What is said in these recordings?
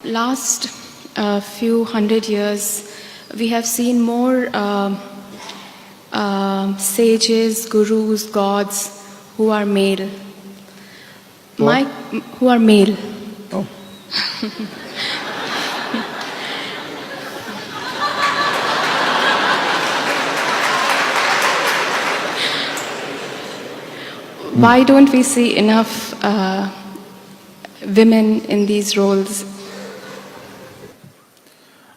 last few hundred years, we have seen more sages, gurus, gods who are male. Who are male. Oh. Why don't we see enough women in these roles?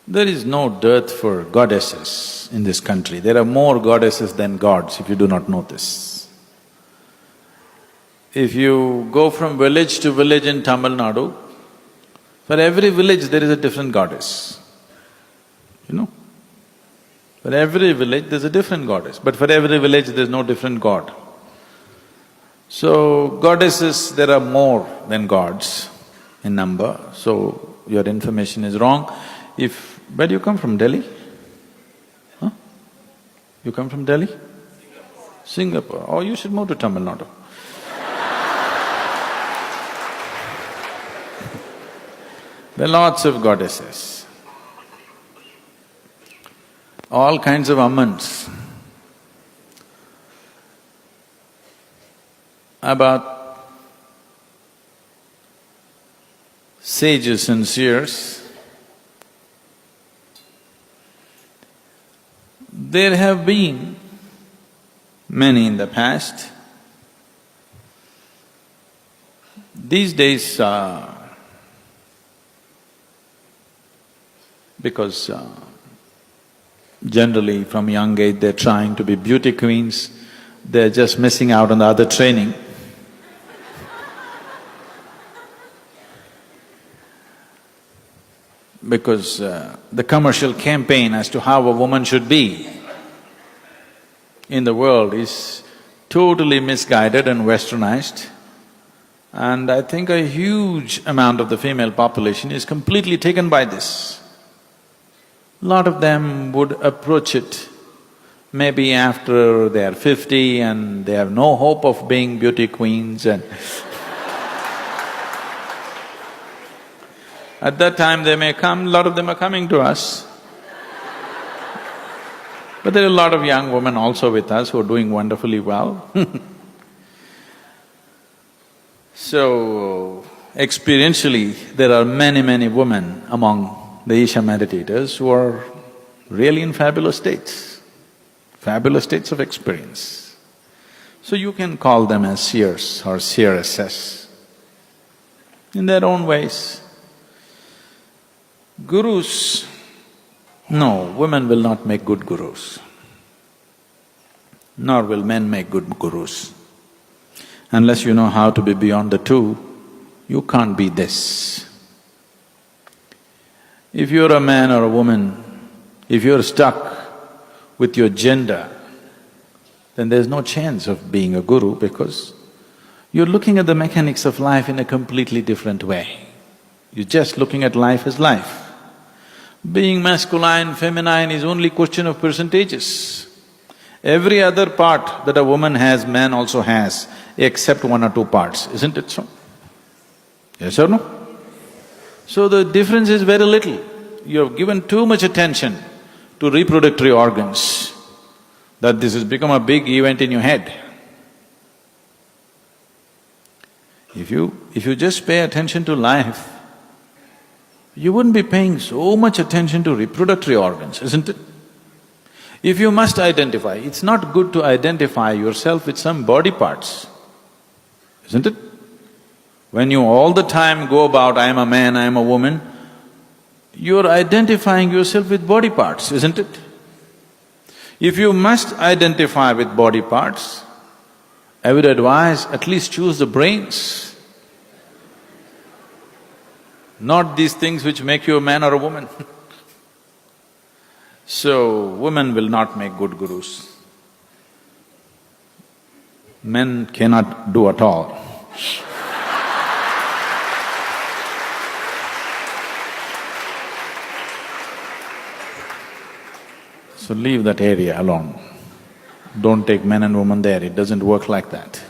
There is no dearth for goddesses in this country. There are more goddesses than gods, if you do not know this. If you go from village to village in Tamil Nadu, for every village there is a different goddess, you know. For every village there's a different goddess, but for every village there's no different god. So, goddesses, there are more than gods in number, so your information is wrong. Where do you come from, Delhi? Huh? You come from Delhi? Singapore. Oh, you should move to Tamil Nadu. There are lots of goddesses, all kinds of ammans. About sages and seers, there have been many in the past. These days, because generally from young age they're trying to be beauty queens, they're just missing out on the other training. Because the commercial campaign as to how a woman should be in the world is totally misguided and westernized. And I think a huge amount of the female population is completely taken by this. Lot of them would approach it maybe after they are 50 and they have no hope of being beauty queens and at that time they may come, a lot of them are coming to us. But there are a lot of young women also with us who are doing wonderfully well. So, experientially, there are many women among the Isha meditators who are really in fabulous states of experience. So you can call them as seers or seeresses in their own ways. Gurus, no, women will not make good gurus, nor will men make good gurus. Unless you know how to be beyond the two, you can't be this. If you're a man or a woman, if you're stuck with your gender, then there's no chance of being a guru because you're looking at the mechanics of life in a completely different way. You're just looking at life as life. Being masculine, feminine is only question of percentages. Every other part that a woman has, man also has, except one or two parts, isn't it so? Yes or no? So the difference is very little. You have given too much attention to reproductory organs, that this has become a big event in your head. If you just pay attention to life, you wouldn't be paying so much attention to reproductory organs, isn't it? If you must identify, it's not good to identify yourself with some body parts, isn't it? When you all the time go about, I am a man, I am a woman, you're identifying yourself with body parts, isn't it? If you must identify with body parts, I would advise at least choose the brains, not these things which make you a man or a woman. So, women will not make good gurus. Men cannot do at all. So leave that area alone. Don't take men and women there, it doesn't work like that.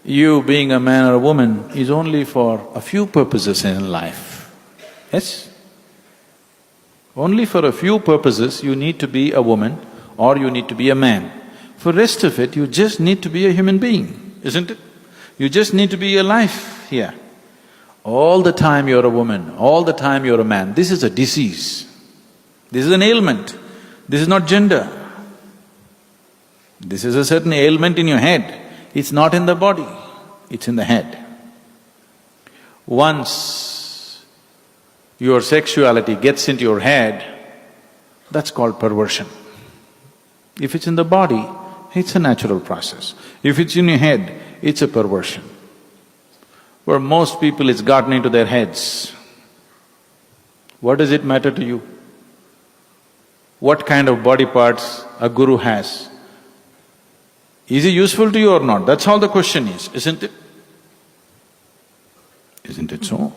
You being a man or a woman is only for a few purposes in life. Yes? Only for a few purposes you need to be a woman or you need to be a man. For rest of it, you just need to be a human being, isn't it? You just need to be alive here. All the time you're a woman, all the time you're a man. This is a disease. This is an ailment. This is not gender. This is a certain ailment in your head. It's not in the body, it's in the head. Once your sexuality gets into your head, that's called perversion. If it's in the body, it's a natural process. If it's in your head, it's a perversion. For most people, it's gotten into their heads. What does it matter to you? What kind of body parts a guru has? Is he useful to you or not? That's all the question is, isn't it? Isn't it so?